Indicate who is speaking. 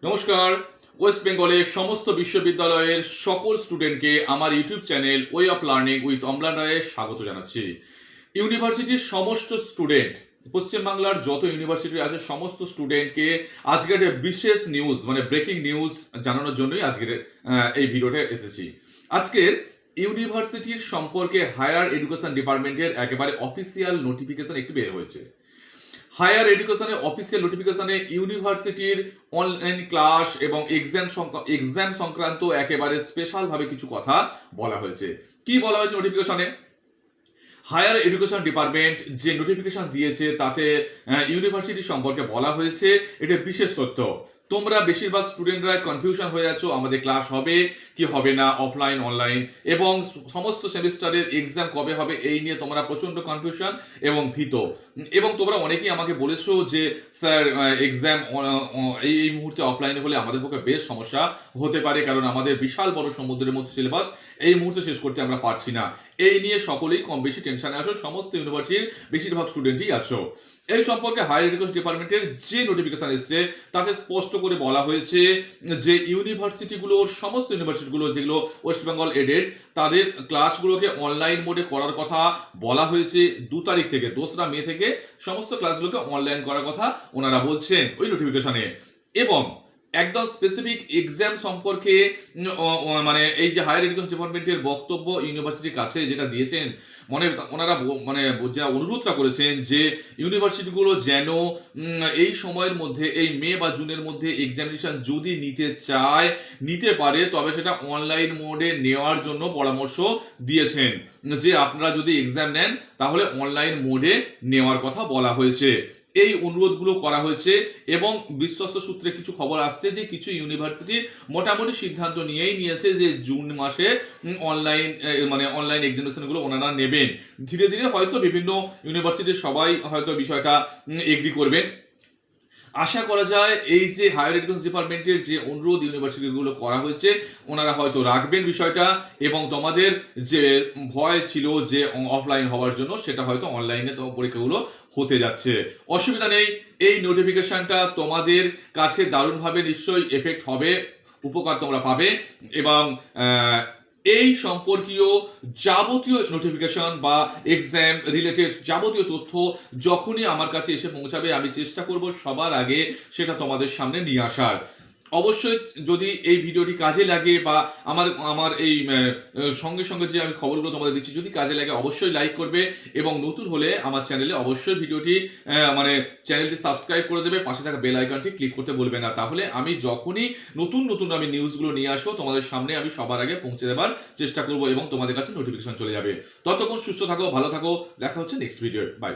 Speaker 1: নমস্কার। ওয়েস্ট বেঙ্গলের সমস্ত বিশ্ববিদ্যালয়ের সকল স্টুডেন্টকে আমার YouTube channel way of learning with Amlan রায়ে স্বাগত জানাচ্ছি। ইউনিভার্সিটির সমস্ত স্টুডেন্ট, পশ্চিমবাংলার যত ইউনিভার্সিটি আছে সমস্ত স্টুডেন্টকে আজকের একটা বিশেষ নিউজ মানে ব্রেকিং নিউজ জানানোর জন্যই আজকের এই ভিডিওটা এসেছি। আজকের ইউনিভার্সিটির সম্পর্কে হায়ার এডুকেশন ডিপার্টমেন্টের একেবারে অফিসিয়াল নোটিফিকেশন একটি বের হয়েছে। হায়ার এডুকেশনে অফিসিয়াল নোটিফিকেশনে ইউনিভার্সিটির অনলাইন ক্লাস এবং এক্সাম সংক্রান্ত একেবারে স্পেশাল ভাবে কিছু কথা বলা হয়েছে। কি বলা হয়েছে নোটিফিকেশনে? হায়ার এডুকেশন ডিপার্টমেন্ট যে নোটিফিকেশন দিয়েছে তাতে ইউনিভার্সিটি সম্পর্কে বলা হয়েছে এটা বিশেষ তথ্য। তোমরা বেশিরভাগ স্টুডেন্টরা কনফিউশন হয়ে আছো, আমাদের ক্লাস হবে কি হবে না, অফলাইন অনলাইন, এবং সমস্ত সেমিস্টারের এক্সাম কবে হবে এই নিয়ে তোমরা প্রচন্ড কনফিউশন এবং ভীত। এবং তোমরা অনেকেই আমাকে বলেছো যে স্যার এক্সাম এই মুহূর্তে অফলাইনে হলে আমাদের পক্ষে বেশ সমস্যা হতে পারে, কারণ আমাদের বিশাল বড় সমুদ্রের মধ্যে সিলেবাস এই মুহূর্তে শেষ করতে আমরা পারছি না। এই নিয়ে সকলেই কম বেশি টেনশনে আছো, সমস্ত ইউনিভার্সিটির বেশিরভাগ স্টুডেন্টই আছো। এই সম্পর্কে হায়ার এডুকেশন ডিপার্টমেন্টের যে নোটিফিকেশন এসেছে তাতে স্পষ্ট করে বলা হয়েছে যে ইউনিভার্সিটিগুলোর সমস্ত ইউনিভার্সিটিগুলো যেগুলো ওয়েস্ট বেঙ্গল এডেড তাদের ক্লাসগুলোকে অনলাইন মোডে করার কথা বলা হয়েছে। 2 তারিখ থেকে 2রা মে থেকে সমস্ত ক্লাসগুলোকে অনলাইন করার কথা ওনারা বলছেন ওই নোটিফিকেশনে। এবং একদম স্পেসিফিক এক্সাম সম্পর্কে মানে এই যে হায়ার এডুকেশন ডিপার্টমেন্টের বক্তব্য ইউনিভার্সিটির কাছে যেটা দিয়েছেন, ওনারা যা অনুরোধটা করেছেন যে ইউনিভার্সিটিগুলো যেন এই সময়ের মধ্যে এই মে বা জুনের মধ্যে এক্সামিনেশন যদি নিতে পারে তবে সেটা অনলাইন মোডে নেওয়ার জন্য পরামর্শ দিয়েছেন। যে আপনারা যদি এক্সাম নেন তাহলে অনলাইন মোডে নেওয়ার কথা বলা হয়েছে। এই অনুরোধগুলো করা হয়েছে এবং বিশ্বস্ত সূত্রে কিছু খবর আসছে যে কিছু ইউনিভার্সিটি মোটামুটি সিদ্ধান্ত নিয়েছে যে জুন মাসে অনলাইন এক্সামিনেশনগুলো ওনারা নেবেন। ধীরে ধীরে হয়তো বিভিন্ন ইউনিভার্সিটির সবাই হয়তো বিষয়টা এগ্রি করবেন। আশা করা যায় এই যে হায়ার এডুকেশন ডিপার্টমেন্টের যে অনুরোধ ইউনিভার্সিটিগুলো করা হয়েছে ওনারা হয়তো রাখবেন বিষয়টা, এবং তোমাদের যে ভয় ছিল যে অফলাইন হওয়ার জন্য সেটা হয়তো অনলাইনে পরীক্ষাগুলো হতে যাচ্ছে। অসুবিধা নেই, এই নোটিফিকেশনটা তোমাদের কাছে দারুণভাবে নিশ্চয়ই এফেক্ট হবে, উপকার তোমরা পাবে। এবং এই সম্পর্কীয় যাবতীয় নোটিফিকেশন বা এক্সাম রিলেটেড যাবতীয় তথ্য যখনই আমার কাছে এসে পৌঁছাবে আমি চেষ্টা করব সবার আগে সেটা তোমাদের সামনে নিয়ে আসার। অবশ্যই যদি এই ভিডিওটি কাজে লাগে বা আমার এই সঙ্গে সঙ্গে যে আমি খবরগুলো তোমাদের দিচ্ছি যদি কাজে লাগে অবশ্যই লাইক করবে, এবং নতুন হলে আমার চ্যানেলে অবশ্যই ভিডিওটি চ্যানেলটি সাবস্ক্রাইব করে দেবে, পাশে থাকা বেল আইকনটি ক্লিক করতে বলবে না। তাহলে আমি যখনই নতুন আমি নিউজগুলো নিয়ে আসবো তোমাদের সামনে আমি সবার আগে পৌঁছে দেবার চেষ্টা করবো এবং তোমাদের কাছে নোটিফিকেশন চলে যাবে। ততক্ষণ সুস্থ থাকো, ভালো থাকো, দেখা হচ্ছে নেক্সট ভিডিও। বাই।